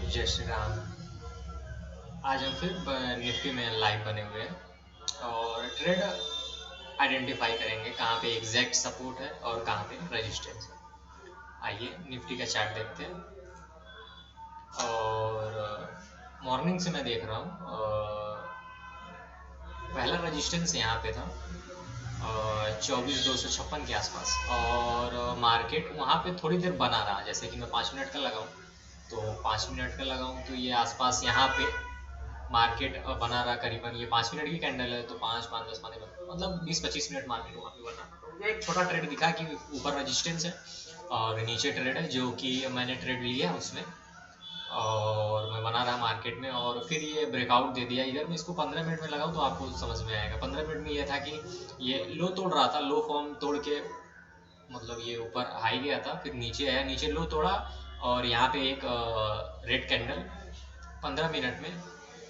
जय श्री राम। आज हम फिर निफ्टी में लाइव बने हुए हैं और ट्रेड आइडेंटिफाई करेंगे कहाँ पे एग्जैक्ट सपोर्ट है और कहाँ पे रेजिस्टेंस है। आइए निफ्टी का चार्ट देखते हैं। और मॉर्निंग से मैं देख रहा हूँ पहला रेजिस्टेंस यहाँ पे था 24,256 के आसपास और मार्केट वहाँ पे थोड़ी देर बना रहा। जैसे कि मैं 5 मिनट का लगाऊँ तो 5 मिनट का लगाऊँ तो ये आसपास यहाँ पे मार्केट बना रहा करीबन। ये 5 मिनट की कैंडल है तो 5, 5, 10, 15 मतलब 20-25 मिनट मार्केट वहाँ पे बना रहा। तो मुझे एक छोटा ट्रेड दिखा कि ऊपर रेजिस्टेंस है और नीचे ट्रेड है, जो कि मैंने ट्रेड लिया उसमें और मैं बना रहा मार्केट में। और फिर ये ब्रेकआउट दे दिया इधर। मैं इसको 15 मिनट में लगाऊँ तो आपको समझ में आएगा। 15 मिनट में ये था कि ये लो तोड़ रहा था, लो फॉर्म तोड़ के मतलब ये ऊपर हाई गया था, फिर नीचे आया, नीचे लो तोड़ा और यहाँ पे एक रेड कैंडल 15 मिनट में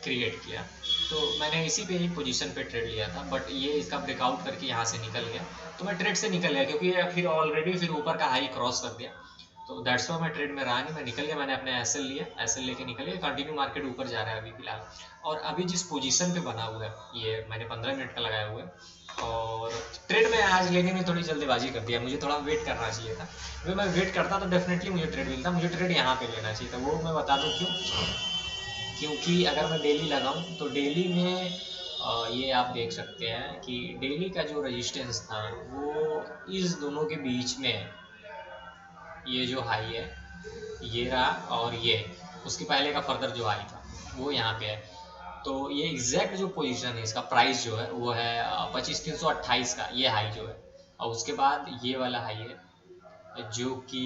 क्रिएट किया। तो मैंने इसी पे एक पोजीशन पे ट्रेड लिया था, बट ये इसका ब्रेकआउट करके यहाँ से निकल गया तो मैं ट्रेड से निकल गया, क्योंकि ये फिर ऑलरेडी फिर ऊपर का हाई क्रॉस कर दिया। तो दैट्स वाई मैं ट्रेड में रहा नहीं, मैं निकल गया। मैंने अपने एसएल लिया, एसएल लेके निकल गया। कंटिन्यू मार्केट ऊपर जा रहा है अभी फिलहाल। और अभी जिस पोजीशन पे बना हुआ है ये मैंने 15 मिनट का लगाया हुआ है और ट्रेड में आज लेने में थोड़ी जल्दबाजी कर दिया। मुझे थोड़ा वेट करना चाहिए था। अगर मैं वेट करता तो डेफिनेटली मुझे ट्रेड मिलता। मुझे ट्रेड यहाँ पे लेना चाहिए था। वो मैं बता दूँ क्यों। क्योंकि अगर मैं डेली लगाऊं तो डेली में ये आप देख सकते हैं कि डेली का जो रेजिस्टेंस था वो इस दोनों के बीच में, ये जो हाई है ये रहा और ये उसके पहले का फर्दर जो हाई था वो यहाँ पे है। तो ये एग्जैक्ट जो पोजीशन है, इसका प्राइस जो है वो है 25,328 का, ये हाई जो है। और उसके बाद ये वाला हाई है जो कि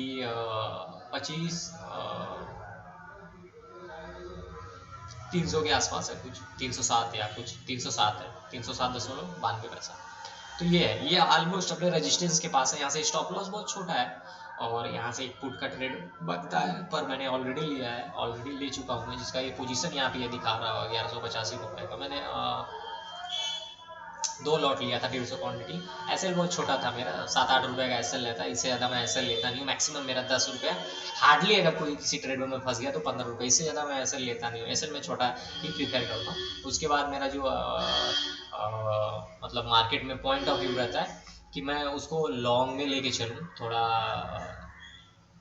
300 के आसपास है, कुछ 307 या कुछ 307 है, 307.92 तो ये है। ये ऑलमोस्ट अपने रेजिस्टेंस के पास है। यहाँ से स्टॉप लॉस बहुत छोटा है और यहाँ से एक पुट का ट्रेड बनता है, पर मैंने ऑलरेडी लिया है, ऑलरेडी ले चुका हूँ मैं, जिसका ये पोजीशन यहाँ पे ये दिखा रहा है 1185 रुपये का। मैंने 2 लॉट लिया था 150 क्वान्टिटी। एसएल बहुत छोटा था मेरा, 7-8 रुपये का एसएल लेता है, इससे ज़्यादा मैं एसएल लेता नहीं हूँ। मैक्सिमम मेरा 10 रुपये, हार्डली अगर कोई किसी ट्रेड में फंस गया तो 15 रुपये, इससे ज़्यादा मैं एसएल लेता नहीं हूँ। एसएल में छोटा ही प्रीफर करता हूँ। उसके बाद मेरा जो मतलब मार्केट में पॉइंट ऑफ व्यू रहता है कि मैं उसको लॉन्ग में लेके चलूँ थोड़ा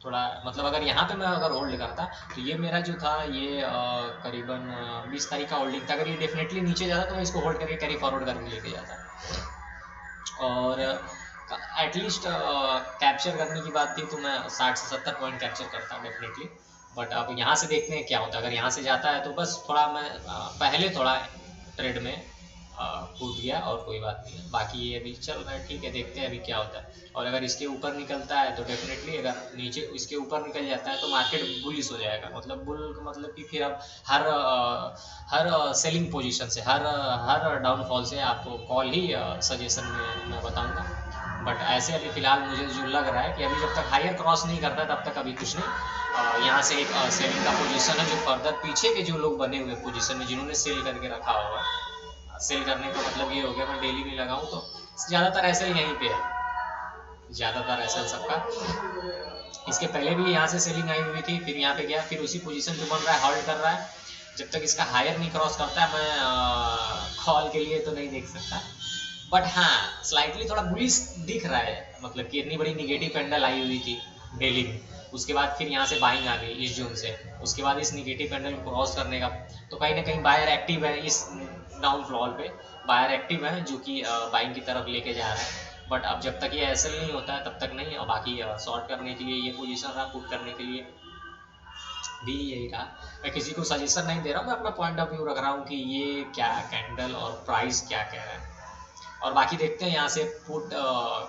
थोड़ा। मतलब अगर यहाँ पे मैं अगर होल्ड करता तो ये मेरा जो था ये करीबन 20 तारीख का होल्डिंग था। अगर ये डेफिनेटली नीचे जाता तो मैं इसको होल्ड करके कैरी फॉरवर्ड करके लेके जाता। और एटलीस्ट कैप्चर करने की बात थी तो मैं 60 से 70 पॉइंट कैप्चर करता डेफिनेटली। बट अब यहाँ से देखते हैं क्या होता है। अगर यहाँ से जाता है तो बस थोड़ा मैं पहले थोड़ा ट्रेड में कूद गया और कोई बात नहीं है। बाकी ये अभी चल रहा है, ठीक है, देखते हैं अभी क्या होता है। और अगर इसके ऊपर निकलता है तो डेफिनेटली, अगर नीचे इसके ऊपर निकल जाता है तो मार्केट बुलिश हो जाएगा। मतलब बुल मतलब कि फिर अब हर सेलिंग पोजीशन से, हर डाउनफॉल से आपको कॉल ही सजेशन में मैं बताऊंगा। बट ऐसे अभी फिलहाल मुझे जो लग रहा है कि अभी जब तक हायर क्रॉस नहीं करता है तब तक अभी कुछ नहीं। यहाँ से एक सेलिंग का पोजीशन है जो फर्दर पीछे के जो लोग बने हुए पोजीशन में, जिन्होंने सेल करके रखा हुआ है। सेल करने का मतलब ये हो गया मैं डेली भी लगाऊं तो ज़्यादातर ऐसा ही यहीं पे है, ज़्यादातर ऐसा सबका। इसके पहले भी यहाँ से सेलिंग आई हुई थी, फिर यहाँ पे गया, फिर उसी पोजीशन पे बन रहा है, होल्ड कर रहा है। जब तक इसका हायर नहीं क्रॉस करता है मैं कॉल के लिए तो नहीं देख सकता। बट हाँ, स्लाइटली थोड़ा बुलिश दिख रहा है। मतलब कि इतनी बड़ी निगेटिव कैंडल आई हुई थी डेली में, उसके बाद फिर यहाँ से बाइंग आ गई इस जून से। उसके बाद इस निगेटिव कैंडल को क्रॉस करने का तो कहीं ना कहीं बायर एक्टिव है। इस डाउन फ्लॉल पे बायर एक्टिव है जो कि बाइंग की तरफ लेके जा रहा है। बट अब जब तक ये एसएल नहीं होता है तब तक नहीं। और बाकी शॉर्ट करने के लिए ये पोजीशन रहा, पुट करने के लिए भी यही रहा। मैं किसी को सजेशन नहीं दे रहा हूँ, मैं अपना पॉइंट ऑफ व्यू रख रहा हूँ कि ये क्या कैंडल और प्राइस क्या कह रहा है। और बाकी देखते हैं यहाँ से पुट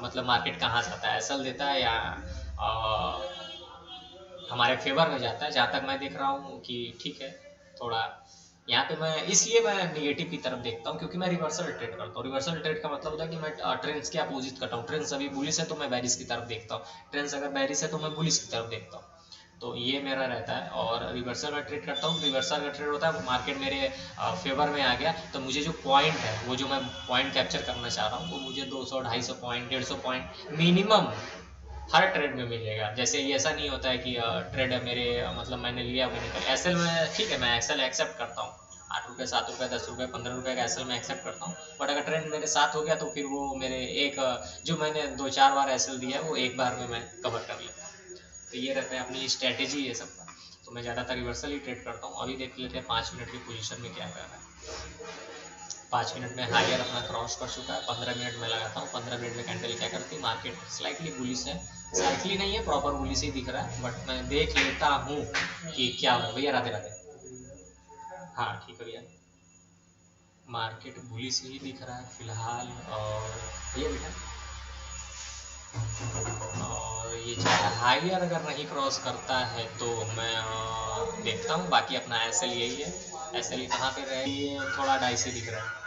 मतलब मार्केट कहाँ जाता है, एसएल देता है या हमारे फेवर में जाता है। जहाँ तक मैं देख रहा हूँ कि ठीक है, थोड़ा यहाँ पे मैं इसलिए मैं निगेटिव की तरफ देखता हूँ क्योंकि मैं रिवर्सल ट्रेड करता हूँ। रिवर्सल ट्रेड का मतलब होता है कि मैं ट्रेंड्स के अपोजिट करता हूँ। ट्रेंड्स अभी बुलिश है तो मैं बैरिश की तरफ देखता हूँ, ट्रेंड्स अगर बैरिश है तो मैं बुलिश की तरफ देखता हूँ। तो ये मेरा रहता है। और रिवर्सल में ट्रेड करता हूँ। रिवर्सल का ट्रेड होता है मार्केट मेरे फेवर में आ गया तो मुझे जो पॉइंट है, वो जो मैं पॉइंट कैप्चर करना चाह रहा हूँ, वो मुझे 200, 250 पॉइंट, 150 पॉइंट मिनिमम हर ट्रेड में मिलेगा। जैसे ये ऐसा नहीं होता है कि ट्रेड मेरे मतलब मैंने लिया वो निकल एसएल में, ठीक है मैं एक्सेल एक्सेप्ट करता हूँ, 8 रुपये 7 रुपये 10 रुपये 15 रुपये का एसएल में एक्सेप्ट करता हूँ, बट अगर ट्रेंड मेरे साथ हो गया तो फिर वो मेरे एक जो मैंने 2-4 बार एसएल दिया है वो एक बार में मैं कवर कर लेता हूँ। तो ये रहता है अपनी स्ट्रैटेजी है सबका। तो मैं ज़्यादातर रिवर्सल ही ट्रेड करता हूँ। अभी देख लेते हैं 5 मिनट की पोजीशन में क्या कर रहा है। 5 मिनट में हायर अपना क्रॉस कर चुका है, 15 मिनट में लगाता हूँ। 15 मिनट में कैंडल क्या करती है, मार्केट स्लाइटली बुलिश है, स्लाइटली नहीं है प्रॉपर बुलिश ही दिख रहा है, बट मैं देख लेता हूँ कि क्या हो। भैया राधे राधे। हाँ ठीक है भैया, मार्केट बुलिश ही दिख रहा है फिलहाल। और भैया बेटा, और ये चाहे हायर अगर नहीं क्रॉस करता है तो मैं देखता हूँ। बाकी अपना एसएल यही है, एसएल कहाँ पे रहे, ये थोड़ा डाइसी दिख रहा है।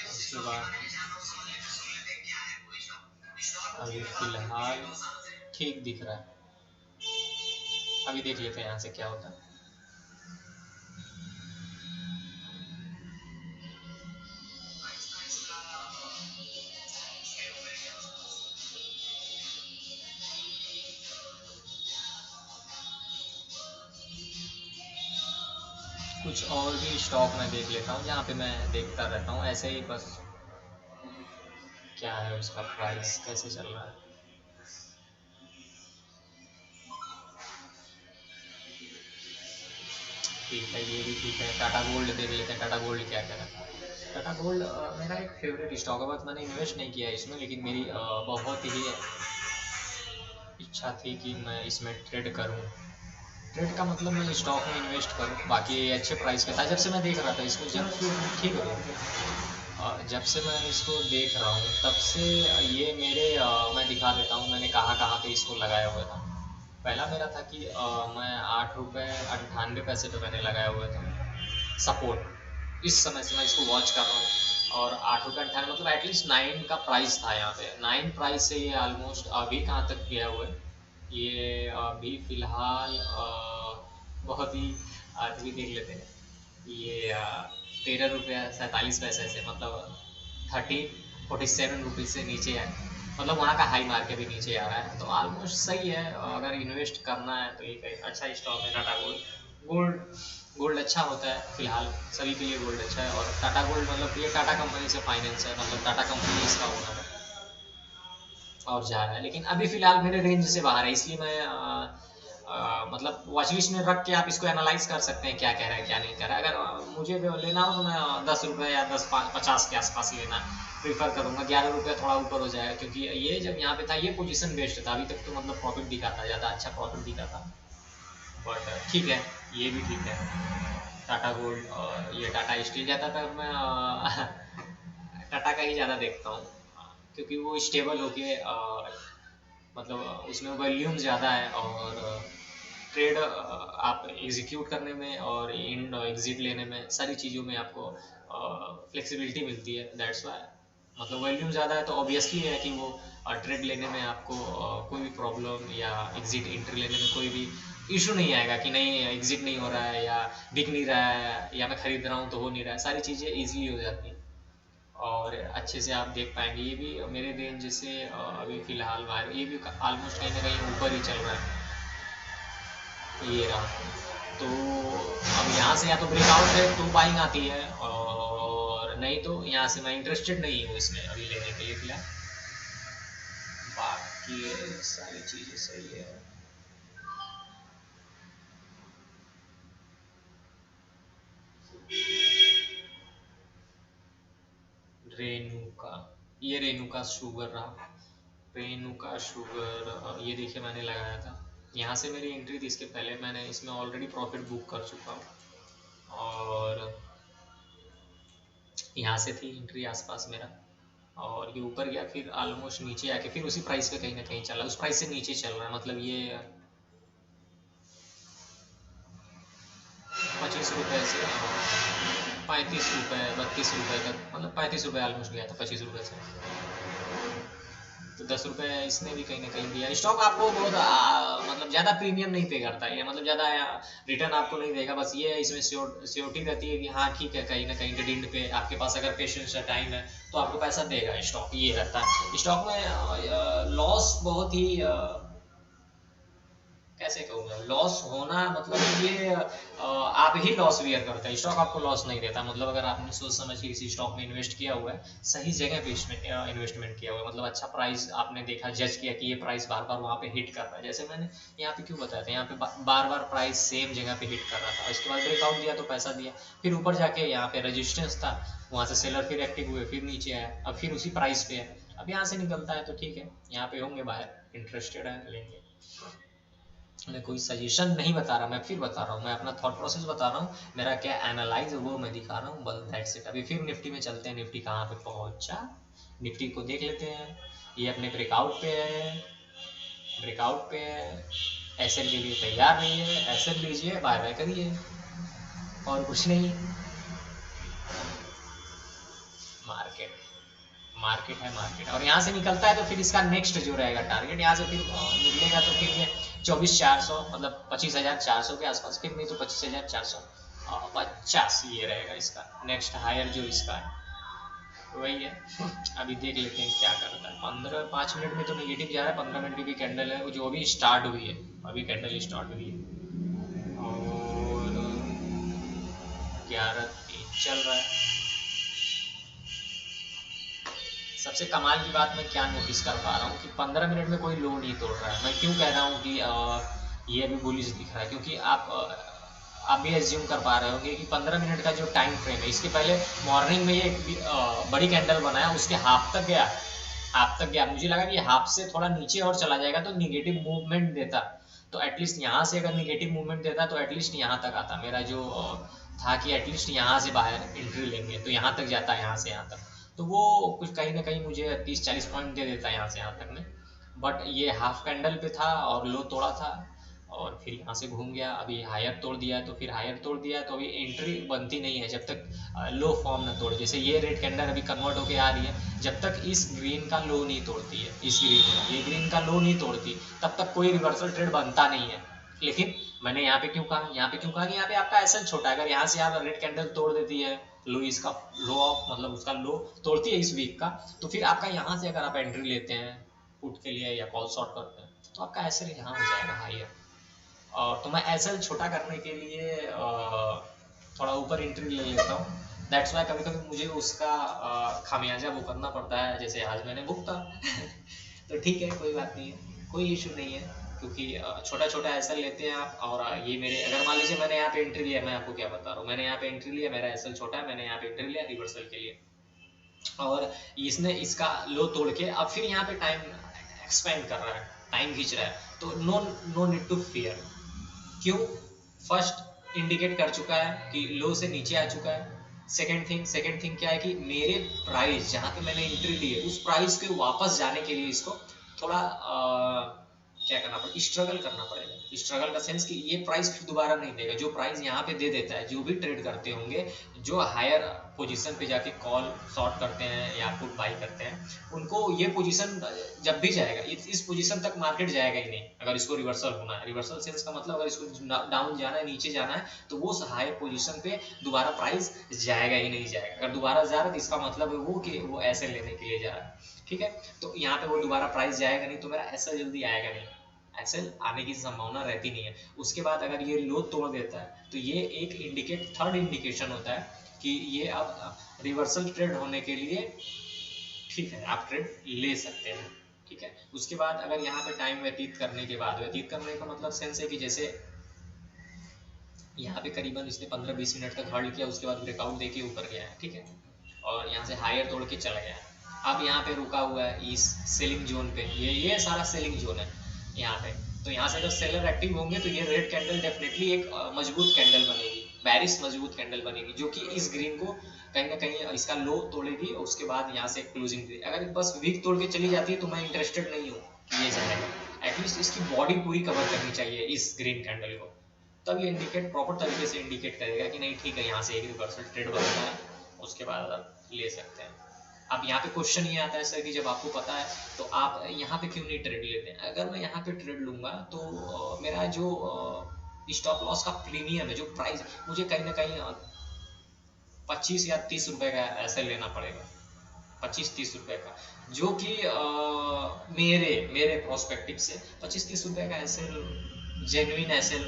उसके बाद अभी फिलहाल ठीक दिख रहा है। अभी देख लेते हैं यहाँ से क्या होता है। कुछ और भी स्टॉक मैं देख लेता हूँ जहाँ पे मैं देखता रहता हूँ ऐसे ही बस, क्या है उसका प्राइस कैसे चल रहा है। ठीक है ये भी ठीक है। टाटा गोल्ड देख लेते हैं, टाटा गोल्ड क्या क्या रहा है। टाटा गोल्ड मेरा एक फेवरेट स्टॉक है, बस मैंने इन्वेस्ट नहीं किया है इसमें, लेकिन मेरी बहुत ही इच्छा थी कि मैं इसमें ट्रेड करूं। ट्रेड का मतलब मैं स्टॉक में इन्वेस्ट करूं। बाकी ये अच्छे प्राइस पे था जब से मैं देख रहा था इसको, जब ठीक हो गया, जब से मैं इसको देख रहा हूँ तब से ये मेरे मैं दिखा देता हूँ मैंने कहाँ कहाँ पे इसको लगाया हुआ था। पहला मेरा था कि मैं 8 रुपये 98 पैसे पे मैंने लगाया हुआ था सपोर्ट। इस समय से मैं इसको वॉच कर रहा हूँ और 8 रुपये 98 मतलब एटलीस्ट 9 का प्राइस था यहाँ पे। 9 प्राइस से ये ऑलमोस्ट अभी कहाँ तक गया हुआ है, ये अभी फिलहाल बहुत ही अभी देख लेते हैं। ये 13 रुपये 47 पैसे से मतलब 47 रुपीज़ से नीचे है, मतलब वहाँ का हाई मार के भी नीचे आ रहा है, तो ऑलमोस्ट सही है। अगर इन्वेस्ट करना है तो एक अच्छा स्टॉक है टाटा गोल्ड। गोल्ड अच्छा होता है फिलहाल, सभी के लिए गोल्ड अच्छा है। और टाटा गोल्ड मतलब ये टाटा कंपनी से फाइनेंस है, मतलब टाटा कंपनी इसका ओनर है और जा रहा है, लेकिन अभी फिलहाल मेरे रेंज से बाहर है, इसलिए मैं मतलब वॉच लिस्ट में रख के आप इसको एनालाइज कर सकते हैं क्या कह रहा है क्या नहीं कह रहा है। अगर मुझे लेना हो तो मैं 10 रुपये या 10-50 के आसपास लेना प्रीफर करूँगा। 11 रुपये थोड़ा ऊपर हो जाएगा, क्योंकि ये जब यहाँ पे था ये पोजीशन बेस्ट था अभी तक, तो मतलब प्रॉफिट दिखाता, ज़्यादा अच्छा प्रॉफिट दिखाता। बट ठीक है ये भी ठीक है। टाटा गोल्ड और ये टाटा स्टील ज़्यादातर मैं टाटा का ही ज़्यादा देखता हूँ, क्योंकि वो स्टेबल होके मतलब उसमें वॉल्यूम ज़्यादा है और ट्रेड आप एग्जीक्यूट करने में और इन एग्जिट लेने में सारी चीज़ों में आपको फ्लेक्सिबिलिटी मिलती है। दैट्स वाई मतलब वॉल्यूम ज़्यादा है तो ऑब्वियसली है कि वो ट्रेड लेने में आपको कोई भी प्रॉब्लम या एग्जिट एंट्री लेने में कोई भी इशू नहीं आएगा कि नहीं एग्जिट नहीं हो रहा है या बिक नहीं रहा है या मैं खरीद रहा हूँ तो हो नहीं रहा है, सारी चीज़ें ईजिली हो जाती हैं और अच्छे से आप देख पाएंगे। ये भी मेरे रेंज से अभी फिलहाल बाहर, ये भी ऑलमोस्ट कहीं ना कहीं ऊपर ही चल रहा है, ये रहा। तो अब यहाँ से या तो ब्रेकआउट है तो बाइंग आती है, और नहीं तो यहाँ से मैं इंटरेस्टेड नहीं हूँ इसमें अभी लेने के लिए फिलहाल। बाकी सारी चीज़ें सही है। रेणुका, ये रेणुका शुगर रहा। रेणुका शुगर ये देखिए मैंने लगाया था, यहाँ से मेरी एंट्री थी, इसके पहले मैंने इसमें ऑलरेडी प्रॉफिट बुक कर चुका हूँ और यहाँ से थी एंट्री आसपास मेरा, और ये ऊपर गया फिर ऑलमोस्ट नीचे आके फिर उसी प्राइस पे कहीं ना कहीं चला, उस प्राइस से नीचे चल रहा है। मतलब ये 25 रुपये से 35 रुपये 32 रुपये तक, मतलब 35 रुपये ऑलमोस्ट गया था 25 रुपये से। तो 10 रुपये इसने भी कहीं ना कहीं दिया। स्टॉक आपको बहुत मतलब ज़्यादा प्रीमियम नहीं पे करता है, मतलब ज़्यादा रिटर्न आपको नहीं देगा, बस ये इसमें श्योरिटी रहती है कि हाँ ठीक है, कहीं ना कहीं दिन पे आपके पास अगर पेशेंस है, टाइम है, तो आपको पैसा देगा स्टॉक, ये रहता है। स्टॉक में लॉस बहुत ही कैसे कहूँगा, लॉस होना मतलब ये आप ही लॉस वियर करते हैं, स्टॉक आपको लॉस नहीं देता। मतलब अगर आपने सोच समझ के किसी स्टॉक में इन्वेस्ट किया हुआ है, सही जगह पे इन्वेस्टमेंट किया हुआ है, मतलब अच्छा प्राइस आपने देखा, जज किया कि ये प्राइस बार बार वहाँ पे हिट कर रहा है, जैसे मैंने यहाँ पे क्यों बताया था, यहाँ पे बार बार प्राइस सेम जगह पे हिट कर रहा था, इसके बाद ब्रेकआउट दिया तो पैसा दिया, फिर ऊपर जाके यहाँ पे रजिस्टेंस था, वहाँ से सेलर फिर एक्टिव हुए, फिर नीचे आया, अब फिर उसी प्राइस पे है, अब यहाँ से निकलता है तो ठीक है, यहाँ पे होंगे बाहर, इंटरेस्टेड है लेंगे। मैं कोई सजेशन नहीं बता रहा, मैं फिर बता रहा हूँ, मैं अपना थॉट प्रोसेस बता रहा हूँ, मेरा क्या एनालाइज है वो मैं दिखा रहा हूँ, बस दैट्स इट। अभी फिर निफ्टी में चलते हैं, निफ्टी कहाँ पे पहुँचा, निफ्टी को देख लेते हैं। ये अपने ब्रेकआउट पे है, ब्रेकआउट पे है, एसएल के लिए तैयार नहीं है, एसएल लीजिए, बाय बाय करिए, और कुछ नहीं। मार्केट मार्केट है, मार्केट, और यहाँ से निकलता है तो फिर इसका नेक्स्ट जो रहेगा टारगेट, यहाँ से फिर निकलेगा तो फिर ये 24,400 मतलब 25,400 के आसपास, फिर नहीं तो 25,450 ये रहेगा इसका नेक्स्ट हायर जो इसका है, वही है। अभी देख लेते हैं क्या करता है। 5 मिनट में तो नेगेटिव जा रहा है, 15 मिनट की भी कैंडल है जो अभी स्टार्ट हुई है, अभी कैंडल स्टार्ट हुई है, और 11:03 चल रहा है। सबसे कमाल की बात मैं क्या नोटिस कर पा रहा हूँ कि 15 मिनट में कोई लो नहीं तोड़ रहा है। मैं क्यों कह रहा हूँ कि ये अभी बुलिश दिख रहा है, क्योंकि आप भी एज्यूम कर पा रहे होंगे कि 15 मिनट का जो टाइम फ्रेम है, इसके पहले मॉर्निंग में ये बड़ी कैंडल बनाया, उसके हाफ तक गया, मुझे लगा कि हाफ से थोड़ा नीचे और चला जाएगा तो निगेटिव मूवमेंट देता, तो एटलीस्ट यहाँ से अगर निगेटिव मूवमेंट देता तो एटलीस्ट यहाँ तक आता। मेरा जो था कि एटलीस्ट यहाँ से बाहर एंट्री लेंगे तो यहाँ तक जाता है, यहाँ से यहाँ तक, तो वो कुछ कहीं ना कहीं मुझे 30-40 पॉइंट दे देता है यहाँ से यहाँ तक में, बट ये हाफ कैंडल पे था और लो तोड़ा था, और फिर यहाँ से घूम गया, अभी हायर तोड़ दिया है, तो फिर हायर तोड़ दिया है, तो अभी एंट्री बनती नहीं है जब तक लो फॉर्म ना तोड़े। जैसे ये रेड कैंडल अभी कन्वर्ट होके आ रही है, जब तक इस ग्रीन का लो नहीं तोड़ती है, ये ग्रीन का लो नहीं तोड़ती, तब तक कोई रिवर्सल ट्रेड बनता नहीं है। लेकिन मैंने यहाँ पे क्यों कहा कि यहाँ पे आपका एसएल छोटा है, अगर यहाँ से आप रेड कैंडल तोड़ देती है, लो इसका लो ऑफ मतलब उसका लो तोड़ती है इस वीक का, तो फिर आपका यहाँ से अगर आप एंट्री लेते हैं पुट के लिए या कॉल शॉर्ट करते हैं, तो आपका एसएल यहाँ हो जाएगा हायर। तो मैं एसएल छोटा करने के लिए थोड़ा ऊपर एंट्री ले लेता हूँ, दैट्स वाई कभी कभी मुझे उसका खामियाजा वो करना पड़ता है, जैसे आज मैंने भुगता तो ठीक है, कोई बात नहीं है, कोई इशू नहीं है, क्योंकि छोटा छोटा एसएल लेते हैं आप। और ये मेरे, अगर मान लीजिए मैंने यहाँ पे एंट्री लिया, मैं आपको क्या बता रहा हूँ, मैंने यहाँ पे एंट्री लिया, मेरा एसएल छोटा है, मैंने यहाँ पे एंट्री लिया रिवर्सल के लिए, और इसने इसका लो तोड़ के अब फिर यहाँ पे टाइम एक्सपेंड कर रहा है, टाइम खींच रहा है, तो नो नीड टू फियर। क्यों? फर्स्ट इंडिकेट कर चुका है कि लो से नीचे आ चुका है। सेकंड थिंग क्या है कि मेरे प्राइस जहाँ पे मैंने एंट्री ली है उस प्राइस के वापस जाने के लिए इसको थोड़ा क्या करना पड़ेगा, स्ट्रगल करना पड़ेगा। स्ट्रगल का सेंस कि ये प्राइस फिर दोबारा नहीं देगा, जो प्राइस यहाँ पे दे देता है, जो भी ट्रेड करते होंगे, जो हायर पोजीशन पे जाके कॉल शॉर्ट करते हैं या पुट बाई करते हैं, उनको ये पोजीशन जब भी जाएगा, इस पोजीशन तक मार्केट जाएगा ही नहीं अगर इसको रिवर्सल होना है। रिवर्सल सेंस का मतलब अगर इसको डाउन जाना है, नीचे जाना है, तो वो हायर पोजीशन पे दोबारा प्राइस जाएगा ही नहीं जाएगा। अगर दोबारा जा रहा है तो इसका मतलब है वो कि वो ऐसे लेने के लिए जा रहा है, ठीक है। तो यहाँ पे वो दोबारा प्राइस जाएगा नहीं, तो मेरा ऐसा जल्दी आएगा नहीं, एसएल आने की संभावना रहती नहीं है। उसके बाद अगर ये लो तोड़ देता है तो ये एक थर्ड इंडिकेशन होता है कि ये अब रिवर्सल ट्रेड होने के लिए ठीक है, आप ट्रेड ले सकते हैं, ठीक है। उसके बाद अगर यहाँ पे टाइम व्यतीत करने के बाद, व्यतीत करने का मतलब सेंस है कि जैसे यहाँ पे करीबन इसने 15-20 मिनट तक होल्ड किया, उसके बाद ब्रेकआउट देके ऊपर गया है, ठीक है, और यहाँ से हायर तोड़ के चला गया है। अब यहाँ पे रुका हुआ है इस सेलिंग जोन पे, ये सारा सेलिंग जोन है यहाँ पे। तो यहाँ से अगर सेलर एक्टिव होंगे तो ये रेड कैंडल डेफिनेटली एक मजबूत कैंडल बनेगी, बैरिश मजबूत कैंडल बनेगी, जो कि इस ग्रीन को कहीं ना कहीं इसका लो तोड़ेगी, और उसके बाद यहाँ से क्लोजिंग देगी। अगर बस वीक तोड़ के चली जाती है तो मैं इंटरेस्टेड नहीं हूँ कि ये जाएगा, एटलीस्ट इसकी बॉडी पूरी कवर करनी चाहिए इस ग्रीन कैंडल को, तब ये इंडिकेट प्रॉपर तरीके से इंडिकेट करेगा कि नहीं ठीक है, यहाँ से एक रिवर्सल ट्रेड बनता है, उसके बाद आप ले सकते हैं। अब यहाँ पे क्वेश्चन ये आता है सर कि जब आपको पता है तो आप यहाँ पे क्यों नहीं ट्रेड लेते हैं। अगर मैं यहाँ पे ट्रेड लूंगा तो मेरा जो स्टॉप लॉस का प्रीमियम है, जो प्राइस, मुझे कहीं ना कहीं 25 या 30 रुपए का ऐसे लेना पड़ेगा, 25-30 रुपए का, जो कि मेरे मेरे प्रोस्पेक्टिव से 25-30 रुपए का ऐसे जेन्युइन ऐसे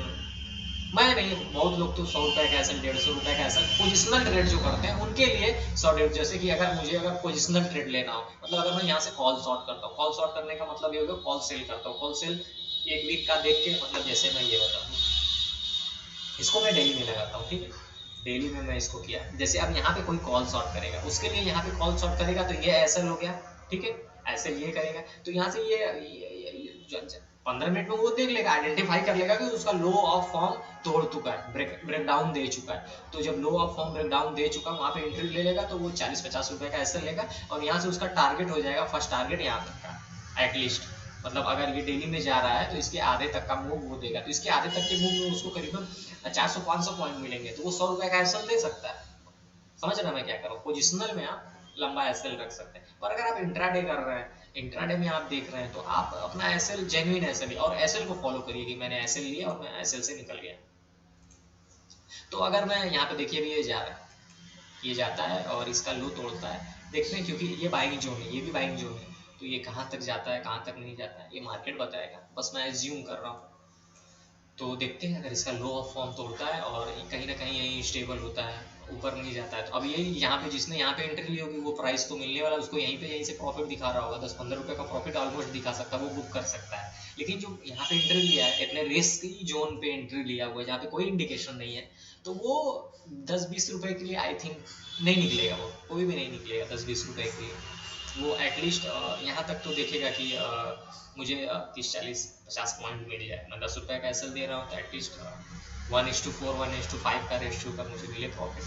मैं नहीं, बहुत लोग तो 100 रुपए का ऐसे 150 रुपए का ऐसे पोजिशनल ट्रेड जो करते हैं उनके लिए 100 ट्रेड। जैसे कि अगर मुझे पोजिशनल ट्रेड लेना हो, मतलब अगर मैं यहाँ से कॉल शॉर्ट करता हूँ, कॉल शॉर्ट करने का मतलब ये होगा कॉल सेल करता हूँ, कॉल सेल एक वीक का देख के, मतलब जैसे मैं ये बताऊँ, इसको मैं डेली में लगाता हूँ, ठीक है, डेली में मैं इसको किया, जैसे अब यहाँ पे कोई कॉल शॉर्ट करेगा, उसके लिए यहाँ पे कॉल शॉर्ट करेगा तो ये ऐसा हो गया, ठीक है, ऐसे ये करेगा तो यहाँ से ये 15 मिनट में वो देख लेगा, आइडेंटिफाई कर लेगा कि उसका लो ऑफ फॉर्म तोड़ चुका है, ब्रेक डाउन दे चुका है। तो जब लो ऑफ फॉर्म ब्रेक डाउन दे चुका है वहाँ पे एंट्री ले लेगा, तो वो 40-50 रुपए का ऐसा लेगा और यहाँ से उसका टारगेट हो जाएगा, फर्स्ट टारगेट यहाँ तक का एटलीस्ट, मतलब अगर ये डेली में जा रहा है तो इसके आधे तक का मूव वो देगा, तो इसके आधे तक के मूव में उसको करीबन 400-500 पॉइंट मिलेंगे, तो वो 100 रुपए का एसएल दे सकता है। समझ रहे मैं क्या कर रहा हूँ। पोजिशनल में आप लंबा एसएल रख सकते हैं, पर अगर आप इंट्राडे कर रहे हैं, इंट्राडे में आप देख रहे हैं, तो आप अपना एसएल जेन्युइन एसएल और एसएल को फॉलो करिए कि मैंने एसएल लिया और मैं एसएल से निकल गया। तो अगर मैं यहाँ पे देखिए, ये जा रहा है, ये जाता है और इसका लो तोड़ता है, देखते हैं, क्योंकि ये बाइंग जोन है, ये भी बाइंग जोन है, तो ये कहाँ तक जाता है कहाँ तक नहीं जाता है ये मार्केट बताएगा, बस मैं एज्यूम कर रहा हूँ। तो देखते हैं, अगर इसका लो ऑफ फॉर्म तोड़ता है और कहीं ना कहीं यहीं स्टेबल होता है, ऊपर नहीं जाता है, तो अब यही यहाँ पे जिसने यहाँ पे एंट्री ली होगी वो प्राइस तो मिलने वाला, उसको यहीं से प्रॉफिट दिखा रहा होगा, 10-15 रुपए का प्रॉफिट ऑलमोस्ट दिखा सकता है, वो बुक कर सकता है। लेकिन जो यहाँ पे एंट्री लिया है, इतने रिस्क जोन पे एंट्री लिया हुआ है जहाँ पे कोई इंडिकेशन नहीं है, तो वो 10-20 रुपए के लिए आई थिंक नहीं निकलेगा, वो कोई भी नहीं निकलेगा 10-20 रुपए के लिए। वो एटलीस्ट यहाँ तक तो देखेगा कि मुझे 30-40-50 पॉइंट मिल जाए, मैं 10 रुपए का एसएल दे रहा हूँ, तो एटलीस्ट 1:4 1:5 का रेशियो का मुझे मिले प्रॉफिट,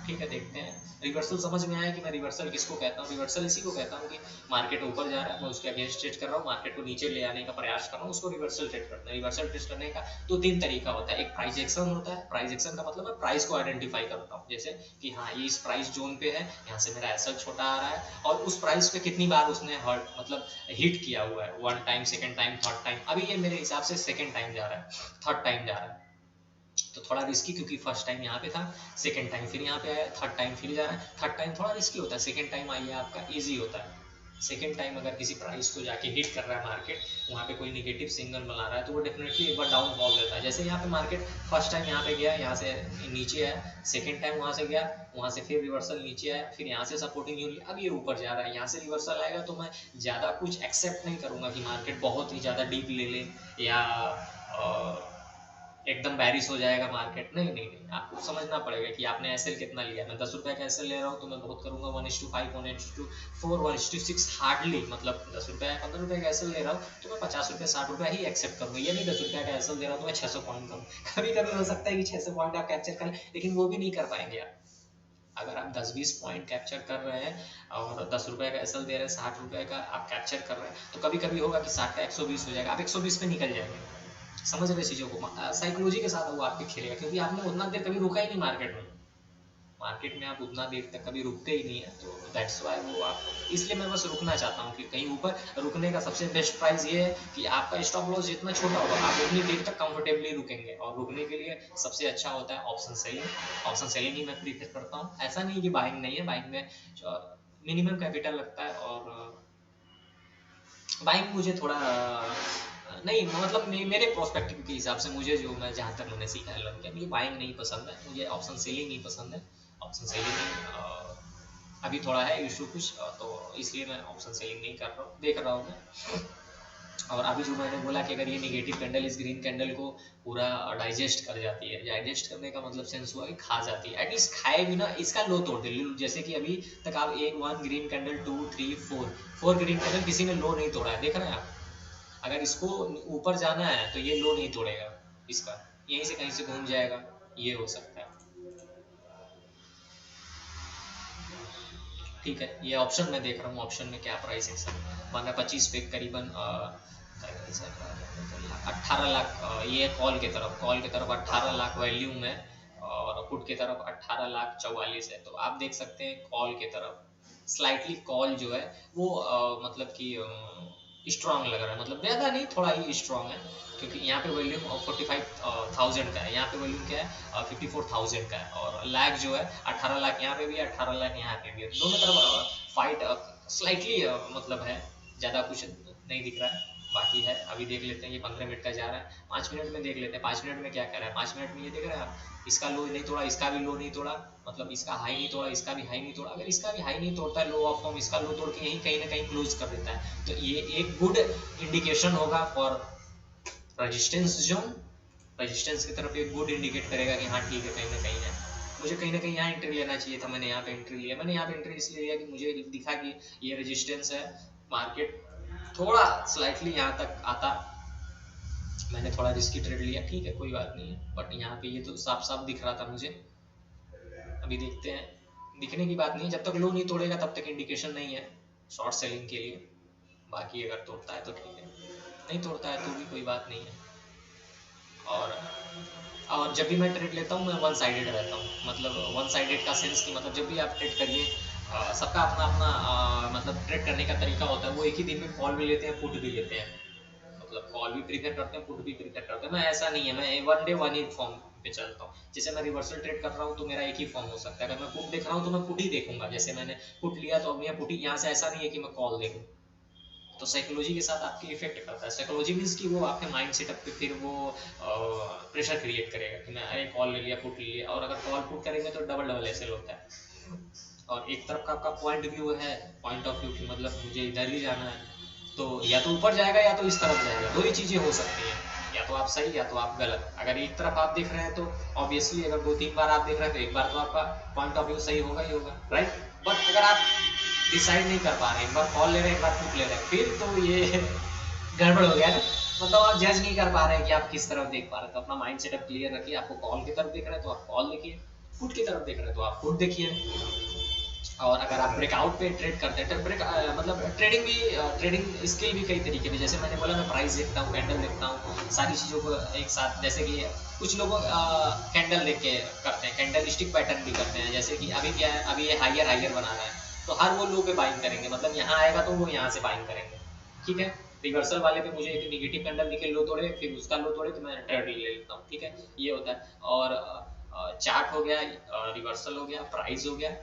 ठीक है। देखते हैं रिवर्सल समझ में आया कि मैं रिवर्सल किसको कहता हूँ। रिवर्सल इसी को कहता हूँ कि मार्केट ऊपर जा रहा है, मैं उसके अगेंस्ट ट्रेड कर रहा हूँ, मार्केट को नीचे ले आने का प्रयास कर रहा हूँ, उसको रिवर्सल ट्रेड करना है। रिवर्सल ट्रेड करने का 2-3 तरीका होता है। एक प्राइस एक्शन होता है, प्राइस एक्शन का मतलब मैं प्राइस को आइडेंटिफाई करता हूँ, जैसे कि हाँ ये इस प्राइस जोन पे है, यहाँ से मेरा एसएल छोटा आ रहा है और उस प्राइस पे कितनी बार उसने हर्ट मतलब हिट किया हुआ है, 1 time, 2nd time, 3rd time. अभी ये मेरे हिसाब से 2nd टाइम जा रहा है, 3rd टाइम जा रहा है, तो थोड़ा रिस्की, क्योंकि फर्स्ट टाइम यहाँ पे था, 2nd टाइम फिर यहाँ पे आया, 3rd टाइम फिर जा रहा है। 3rd टाइम थोड़ा रिस्की होता है, 2nd टाइम आइए आपका इजी होता है। 2nd टाइम अगर किसी प्राइस को जाके हिट कर रहा है मार्केट, वहाँ पे कोई निगेटिव सिग्नल बना रहा है, तो वो डेफिनेटली एक बार डाउन फॉल देता है। जैसे यहाँ पे मार्केट फर्स्ट टाइम यहाँ पे गया, यहाँ से नीचे आया, 2nd टाइम वहाँ से गया, वहाँ से फिर रिवर्सल नीचे आया, फिर यहाँ से सपोर्टिंग यूनिट, अब ये ऊपर जा रहा है, यहाँ से रिवर्सल आएगा, तो मैं ज़्यादा कुछ एक्सेप्ट नहीं करूँगा कि मार्केट बहुत ही ज़्यादा डीप ले ले या एकदम बैरिश हो जाएगा मार्केट। नहीं नहीं नहीं, आपको समझना पड़ेगा कि आपने एसएल कितना लिया। मैं 10 रुपए का एसएल ले रहा हूँ तो मैं बहुत करूंगा 1:5 1:4 1:6 हार्डली, मतलब 10 रुपए 15 रुपए का एसएल ले रहा हूँ तो मैं 50 रुपए 60 रुपए ही एक्सेप्ट करूंगा। ये नहीं 10 रुपए का एसएल दे रहा हूँ तो मैं 600 पॉइंट करूँ। कभी कभी हो सकता है कि 600 पॉइंट आप कैप्चर कर, लेकिन वो भी नहीं कर पाएंगे आप। अगर आप 10-20 पॉइंट कैप्चर कर रहे हैं और 10 रुपए का एसएल दे रहे हैं, 60 रुपए का आप कैप्चर कर रहे हैं, तो कभी कभी होगा कि 60 का 120 हो जाएगा, आप 120 पे निकल जाएंगे। समझ रहे चीजों को, साइकोलॉजी के साथ वो आपके खेलेगा, क्योंकि आपने उतना देर कभी रुका ही नहीं मार्केट में। मार्केट में आप उतना देर तक कभी रुकते ही नहीं है, तो दैट्स वाई वो आप, इसलिए मैं बस रुकना चाहता हूँ कि कहीं ऊपर रुकने का सबसे बेस्ट प्राइस ये है कि आपका स्टॉप लॉस जितना छोटा होगा आप उतनी देर तक कंफर्टेबली रुकेंगे। और रुकने के लिए सबसे अच्छा होता है ऑप्शन सेलिंग। ऑप्शन सेलिंग ही मैं प्रीफर करता हूँ। ऐसा नहीं कि बाइंग नहीं है, बाइंग में मिनिमम कैपिटल लगता है और बाइंग मुझे थोड़ा नहीं, मतलब मेरे प्रोस्पेक्टिव के हिसाब से मुझे जो मैं जहाँ तक मैंने सीखा है लर्न किया, मुझे बाइंग नहीं पसंद है, मुझे ऑप्शन सेलिंग ही पसंद है। ऑप्शन सेलिंग अभी थोड़ा है इशू कुछ, तो इसलिए मैं ऑप्शन सेलिंग नहीं कर रहा हूँ, देख रहा हूँ मैं। और अभी जो मैंने बोला कि अगर ये नेगेटिव कैंडल इस ग्रीन कैंडल को पूरा डाइजेस्ट कर जाती है, डाइजेस्ट करने का मतलब सेंस हुआ कि खा जाती है, एटलीस्ट खाएगी ना, इसका लो तोड़ दे। जैसे कि अभी तक आप 1 ग्रीन कैंडल 2 3 4 ग्रीन कैंडल किसी ने लो नहीं तोड़ा है, देख रहे हैं आप। अगर इसको ऊपर जाना है तो ये लो नहीं तोड़ेगा, इसका यहीं से कहीं से घूम जाएगा, ये हो सकता है। ठीक है, ये ऑप्शन में देख रहा हूँ, ऑप्शन में क्या प्राइस है, माना 25 पे करीबन 18 लाख, ये कॉल की तरफ 18 लाख वैल्यूम है और पुट की तरफ 18 लाख 44 है। तो आप देख सकते हैं कॉल की तरफ स्लाइटली कॉल जो है वो मतलब कि स्ट्रांग लग रहा है, मतलब ज़्यादा नहीं, थोड़ा ही स्ट्रांग है, क्योंकि यहाँ पे वॉल्यूम 45,000 का है, यहाँ पे वॉल्यूम क्या है 54,000 का है, और लैग जो है 18 लाख यहाँ पे भी है, 18 लाख यहाँ पे भी है, दोनों तरफ फाइट स्लाइटली मतलब है, ज़्यादा कुछ नहीं दिख रहा है। बाकी है, अभी देख लेते हैं, ये 15 मिनट का जा रहा है, 5 मिनट में देख लेते हैं 5 मिनट में क्या कर रहा है। 5 मिनट में ये देख रहे हैं आप, इसका लो नहीं तोड़ा, इसका भी लो नहीं तोड़ा, मतलब इसका हाई नहीं तोड़ा, इसका भी हाई नहीं तोड़ा, अगर इसका भी हाई नहीं तोड़ता है लो ऑफ फॉर्म, इसका लो तोड़ के यहीं कहीं ना कहीं क्लोज कर देता है, तो ये एक गुड इंडिकेशन होगा फॉर रेजिस्टेंस जोन। रेजिस्टेंस की तरफ एक गुड इंडिकेट करेगा कि हाँ ठीक है, कहीं ना कहीं है, मुझे कहीं ना कहीं यहाँ एंट्री लेना चाहिए था, मैंने यहाँ पे एंट्री लिया, मैंने यहाँ पे एंट्री इसलिए लिया कि मुझे दिखा कि ये रेजिस्टेंस है, मार्केट थोड़ा स्लाइटली यहाँ तक आता, मैंने थोड़ा रिस्की ट्रेड लिया, ठीक है कोई बात नहीं है, बट यहाँ पे ये तो साफ साफ दिख रहा था मुझे। अभी देखते हैं, दिखने की बात नहीं, जब तक लो नहीं तोड़ेगा तब तक इंडिकेशन नहीं है शॉर्ट सेलिंग के लिए, बाकी अगर तोड़ता है तो ठीक है, नहीं तोड़ता है तो भी कोई बात नहीं है। और जब भी मैं ट्रेड लेता हूँ मैं वन साइडेड रहता हूँ, मतलब वन साइडेड का सेंस कि मतलब जब भी आप ट्रेड करिए, सबका अपना अपना मतलब ट्रेड करने का तरीका होता है, वो एक ही दिन में कॉल भी लेते हैं, पुट भी लेते हैं, मतलब कॉल भी प्रीफर करते हैं, पुट भी प्रीफर करते हैं, मैं ऐसा नहीं है, मैं वन डे वन ही फॉर्म पे चलता हूँ। जैसे मैं रिवर्सल ट्रेड कर रहा हूँ तो मेरा एक ही फॉर्म हो सकता है, अगर मैं पुट देख रहा हूँ तो मैं पुट ही देखूंगा, जैसे मैंने पुट लिया तो अब मैं पुट ही, यहाँ से ऐसा नहीं है कि मैं कॉल देखूँ, तो साइकोलॉजी के साथ आपकी इफेक्ट करता है। साइकोलॉजी मीन्स कि वो आपके माइंड सेटअप पे फिर वो प्रेशर क्रिएट करेगा कि मैं अरे कॉल ले लिया, पुट ले लिया, और अगर कॉल पुट करेंगे तो डबल डबल ऐसे होता है, और एक तरफ का आपका पॉइंट व्यू है, पॉइंट ऑफ व्यू की मतलब मुझे इधर ही जाना है, तो या तो ऊपर जाएगा या तो इस तरफ जाएगा, दो ही चीज़ें हो सकती हैं, या तो आप सही या तो आप गलत। अगर एक तरफ आप देख रहे हैं तो ऑब्वियसली अगर 2-3 बार आप देख रहे हैं तो एक बार तो आपका पॉइंट ऑफ व्यू सही होगा ही होगा, राइट। बट अगर आप डिसाइड नहीं कर पा रहे हैं, एक बार कॉल ले रहे हैं, एक बार पुट ले रहे हैं, फिर तो ये गड़बड़ हो गया ना, मतलब आप जज नहीं कर पा रहे हैं कि आप किस तरफ देख पा रहे हैं, तो अपना माइंड सेटअप क्लियर रखिए, आपको कॉल की तरफ देख रहे हैं तो आप कॉल देखिए, पुट की तरफ देख रहे हैं तो आप पुट देखिए। और अगर आप ब्रेकआउट पे ट्रेड करते हैं तो मतलब ट्रेडिंग स्किल भी कई तरीके की, जैसे मैंने बोला मैं प्राइस देखता हूँ, कैंडल देखता हूँ, सारी चीज़ों को एक साथ, जैसे कि कुछ लोग कैंडल देख के करते हैं, कैंडल स्टिक पैटर्न भी करते हैं, जैसे कि अभी क्या है, अभी ये हाइयर हाइयर बना रहा है तो हर वो लो पे बाइंग करेंगे, मतलब यहाँ आएगा तो वो यहाँ से बाइंग करेंगे, ठीक है। रिवर्सल वाले पे मुझे एक निगेटिव कैंडल दिखे लो तोड़े, फिर उसका लो तोड़े तो मैं ट्रेड ले लेता हूँ, ठीक है, ये होता है। और चार्ट हो गया, रिवर्सल हो गया, प्राइस हो गया,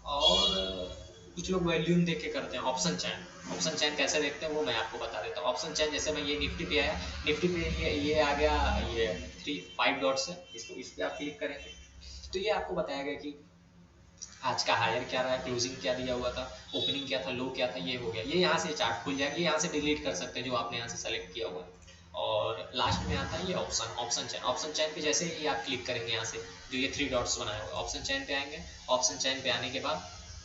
और कुछ लोग वॉल्यूम देख के करते हैं, ऑप्शन चैन, ऑप्शन चैन कैसे देखते हैं वो मैं आपको बता देता हूँ। ऑप्शन चैन जैसे मैं ये निफ्टी पे आया, निफ्टी पे ये आ गया, ये 5 डॉट्स है, इसको इस पे आप क्लिक करेंगे तो ये आपको बताएगा कि आज का हायर क्या रहा है, क्लोजिंग क्या दिया हुआ था, ओपनिंग क्या था, लो क्या था, ये हो गया, ये यहाँ से चार्ट खुल जाएगा, ये यहाँ से डिलीट कर सकते हैं जो आपने यहाँ से सेलेक्ट किया हुआ है। और लास्ट में आता है ये ऑप्शन चैन, ऑप्शन चैन पे जैसे ही आप क्लिक करेंगे यहाँ से जो ये 3 डॉट्स बनाए हुए ऑप्शन चैन पे आएंगे, ऑप्शन चैन पे आने के बाद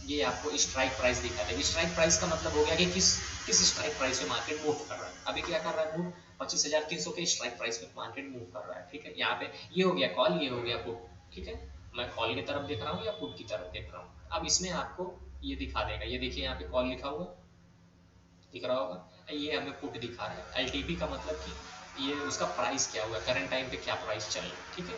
ये आपको स्ट्राइक प्राइस दिखा देगा। स्ट्राइक प्राइस का मतलब हो गया कि किस स्ट्राइक प्राइस पे मार्केट मूव कर रहा है, अभी क्या कर रहा है मूव 25,300 के स्ट्राइक प्राइस पे मार्केट मूव कर रहा है, ठीक है। यहाँ पे ये हो गया कॉल, ये हो गया पुट, ठीक है, मैं कॉल की तरफ देख रहा हूँ या पुट की तरफ देख रहा हूँ। अब इसमें आपको ये दिखा देगा, ये देखिए यहाँ पे कॉल लिखा हुआ दिख रहा होगा, ये हमें पुट दिखा रहा है। एलटीपी का मतलब कि ये उसका प्राइस क्या हुआ, करंट टाइम पे क्या प्राइस चल रहा है, ठीक है।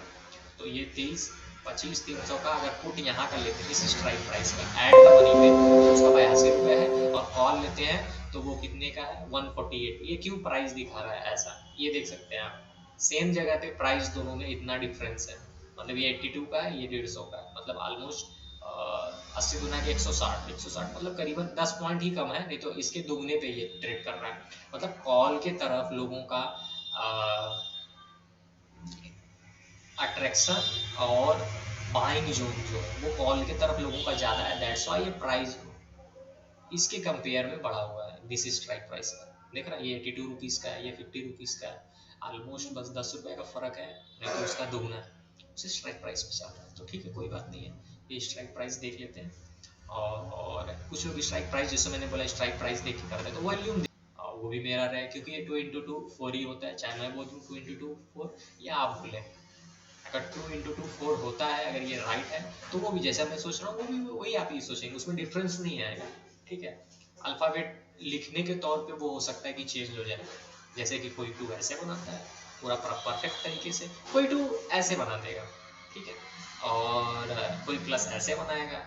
तो ये 23,25,300 का अगर पुट यहाँ कर लेते हैं इस स्ट्राइक प्राइस का ऐड द मनी पे तो उसका 82 रुपये है, और कॉल लेते हैं तो वो कितने का है 148। ये क्यों प्राइस दिखा रहा है ऐसा, ये देख सकते हैं आप, सेम जगह पे प्राइस दोनों में इतना डिफरेंस है, मतलब ये 82 का है, ये 150 का है, मतलब ऑलमोस्ट 80 गुना के 160 मतलब करीबन 10 पॉइंट ही कम है, नहीं तो इसके दुगने पे ये ट्रेड कर रहा है। मतलब कॉल के तरफ लोगों का अट्रैक्शन और बाइंग जोन जो है वो कॉल की तरफ लोगों का ज़्यादा है, दैट्स व्हाई ये प्राइस इसके कंपेयर में बढ़ा हुआ है। दिस इज स्ट्राइक प्राइस का देख रहा है, ये 82 रुपीज़ का है, ये 50 रुपीज़ का है, ऑलमोस्ट बस 10 रुपये का फ़र्क है, नहीं तो उसका दुगना है, उसे स्ट्राइक प्राइस पे चल रहा है, तो ठीक है कोई बात नहीं है। ये स्ट्राइक प्राइस देख लेते हैं, और कुछ लोग स्ट्राइक प्राइस जैसे मैंने बोला स्ट्राइक प्राइस देख के करते हैं, तो वॉल्यूम वो भी मेरा रहा है, क्योंकि ये 2 × 2 4 ही होता है, चाहे मैं बोल दूँ 2 × 2 4 या आप बोले, अगर 2 × 2 4 होता है, अगर ये राइट है तो वो भी जैसा मैं सोच रहा हूँ वो भी वही आप ही सोचेंगे, उसमें डिफरेंस नहीं आएगा, ठीक है। अल्फ़ाबेट लिखने के तौर पे वो हो सकता है कि चेंज हो जाए, जैसे कि कोई 2 ऐसे बनाता है पूरा परफेक्ट तरीके से, कोई 2 ऐसे बना देगा, ठीक है, और कोई प्लस ऐसे बनाएगा,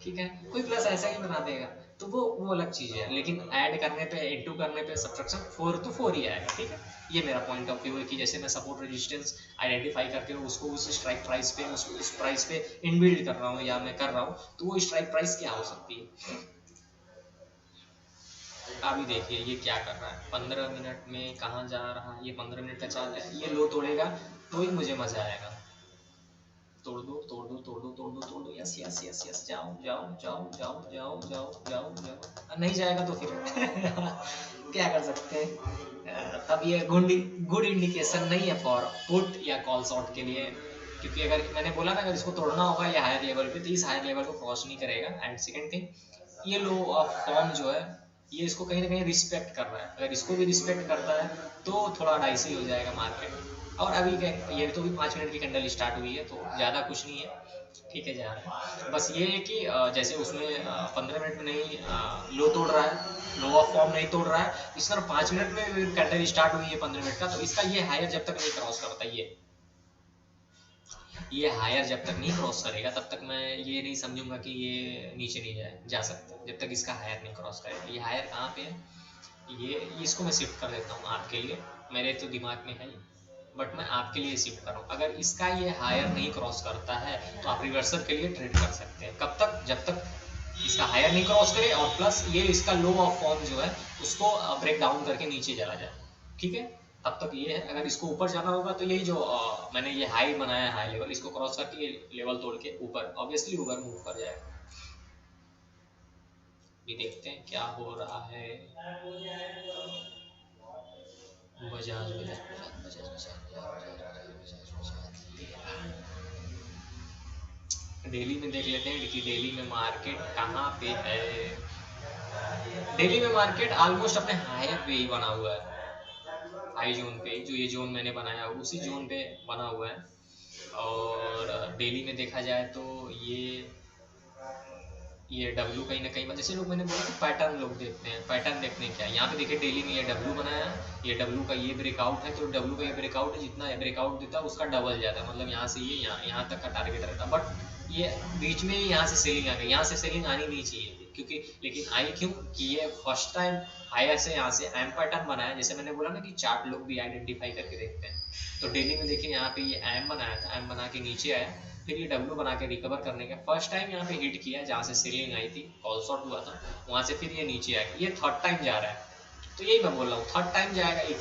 ठीक है, कोई प्लस ऐसा ही बना देगा, तो वो अलग चीज़ है, लेकिन ऐड करने पे, इनटू करने पे, सब्ट्रैक्शन 4 तो 4 ही आएगा। ठीक है, ये मेरा पॉइंट ऑफ व्यू है कि जैसे मैं सपोर्ट रेजिस्टेंस आइडेंटिफाई करके उसको उस स्ट्राइक प्राइस पे, उस प्राइस पे इनबिल्ड कर रहा हूँ या मैं कर रहा हूँ, तो वो स्ट्राइक प्राइस क्या हो सकती है। अभी देखिए ये क्या कर रहा है, 15 मिनट में कहाँ जा रहा है, ये 15 मिनट का चाल है, ये लो तोड़ेगा तो ही मुझे मजा आएगा। तोड़ दो तोड़ दो तोड़ दो तोड़ दो तोड़ दो, यस यस यस यस, जाओ जाओ जाओ जाओ जाओ जाओ जाओ जाओ, नहीं जाएगा तो फिर क्या कर सकते हैं। तब ये गुड इंडिकेशन नहीं है फॉर पुट या कॉल शॉर्ट के लिए, क्योंकि अगर मैंने बोला ना, अगर इसको तोड़ना होगा ये हायर लेवल पे, तो इस हायर लेवल को क्रॉस नहीं करेगा। एंड सेकंड थिंग, ये लो ऑफ फॉर्म जो है, ये इसको कहीं ना कहीं रिस्पेक्ट कर रहा है, अगर इसको भी रिस्पेक्ट करता है तो थोड़ा डाइसी हो जाएगा मार्केट। और अभी ये तो भी 5 मिनट की कैंडल स्टार्ट हुई है, तो ज़्यादा कुछ नहीं है, ठीक है जा रहा है। बस ये है कि जैसे उसमें 15 मिनट में नहीं लो तोड़ रहा है, लो ऑफ फॉर्म नहीं तोड़ रहा है, इस तरह 5 मिनट में कैंडल स्टार्ट हुई है 15 मिनट का, तो इसका ये हायर जब तक नहीं क्रॉस करता, ये हायर जब तक नहीं क्रॉस करेगा तब तक मैं ये नहीं समझूंगा कि ये नीचे नहीं जा सकता, जब तक इसका हायर नहीं क्रॉस करेगा। ये हायर कहाँ पे है, ये इसको मैं शिफ्ट कर देता हूँ आपके लिए, मेरे तो दिमाग में है, बट मैं आपके लिए शिफ्ट कर रहा हूँ। अगर इसका ये हायर नहीं क्रॉस करता है तो आप रिवर्सल के लिए ट्रेड कर सकते हैं, कब तक, जब तक इसका हायर नहीं क्रॉस करे और प्लस ये इसका लो ऑफ फॉर्म जो है उसको ब्रेक डाउन करके नीचे चला जाए, ठीक है, तब तक ये है। अगर इसको ऊपर जाना होगा तो यही जो मैंने ये हाई बनाया है, हाई लेवल, इसको क्रॉस करके ये लेवल तोड़ के ऊपर ऑब्वियसली ऊपर मूव कर जाएगा। भी देखते हैं क्या हो रहा है। बजाज बजाज बजाज बजाज बजाज, डेली में देख लेते हैं कि डेली में मार्केट कहाँ पे है। डेली में मार्केट ऑलमोस्ट अपने हाई पे ही बना हुआ है, हाई जोन पे, जो ये जोन मैंने बनाया उसी जोन पे बना हुआ है। और डेली में देखा जाए तो ये डब्लू कहीं ना कहीं, जैसे लोग मैंने बोला कि पैटर्न लोग देखते हैं, पैटर्न देखने क्या, यहाँ पे देखिए डेली में ये डब्लू बनाया, ये डब्लू का ये ब्रेकआउट है, तो डब्लू का ये ब्रेकआउट है, जितना ब्रेकआउट देता है उसका डबल जाता है, मतलब यहाँ से ये यहाँ तक का टारगेट रहता है, बट ये बीच में यहाँ से सेलिंग आ गई, यहाँ से सेलिंग आनी नहीं चाहिए थी, क्योंकि लेकिन आई क्यों कि ये फर्स्ट टाइम हायर से यहाँ से एम पैटर्न बनाया, जैसे मैंने बोला ना कि चार्ट लोग भी आइडेंटिफाई करके देखते हैं, तो डेली में देखिए यहाँ पे ये एम बनाया था, एम बना के नीचे आया, फिर ये डब्लू बना के रिकवर करने का फर्स्ट टाइम यहाँ पे हिट किया, जहाँ से सेलिंग आई थी, कॉल शॉट हुआ था, वहां से फिर ये नीचे आया, ये थर्ड टाइम जा रहा है। तो यही मैं बोल रहा हूँ, थर्ड टाइम जाएगा, एक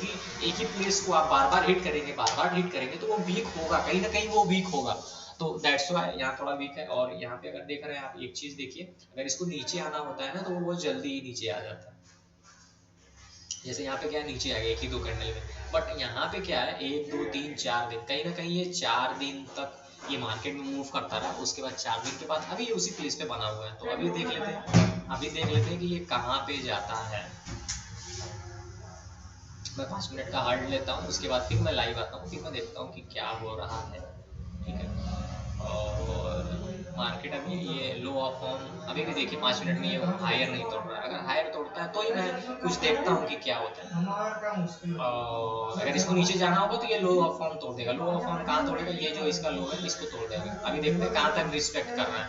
ही प्लेस को आप बार बार हिट करेंगे, बार बार हिट करेंगे, तो वो वीक होगा, कहीं ना कहीं वो वीक होगा, तो दैट्स वाई यहाँ थोड़ा वीक है। और यहाँ पे अगर देख रहे हैं आप, एक चीज देखिए, अगर इसको नीचे आना होता है ना तो वो जल्दी ही नीचे आ जाता है, जैसे यहाँ पे क्या है, नीचे आ गया एक ही दो कैंडल में, बट यहाँ पे क्या है, 1 2 3 4 दिन, कहीं ना कहीं ये 4 दिन तक ये मार्केट में मूव करता रहा, उसके बाद 4 दिन के बाद अभी ये उसी प्लेस पे बना हुआ है, तो अभी देख लेते हैं कि ये कहाँ पे जाता है। मैं 5 मिनट का हार्ड लेता हूँ, उसके बाद फिर मैं लाइव आता हूँ, फिर मैं देखता हूँ कि क्या हो रहा है, ठीक है। और मार्केट अभी ये लो ऑफ फॉर्म, अभी भी देखिए 5 मिनट में ये हायर नहीं तोड़ रहा है, अगर हायर तोड़ता है तो ही मैं कुछ देखता हूँ कि क्या होता है। और अगर इसको नीचे जाना होगा तो ये लो ऑफ फॉर्म तोड़ देगा, लो ऑफ फॉर्म कहाँ तोड़ेगा, ये जो इसका लो है इसको तोड़ देगा। अभी देखते हैं कहाँ तक रिस्पेक्ट कर रहा है,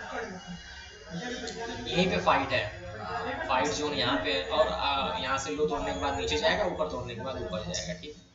यहीं पे फाइट है, फाइट जोन यहाँ पे है, और यहाँ से लो तोड़ने के बाद नीचे जाएगा, ऊपर तोड़ने के बाद ऊपर जाएगा, ठीक है।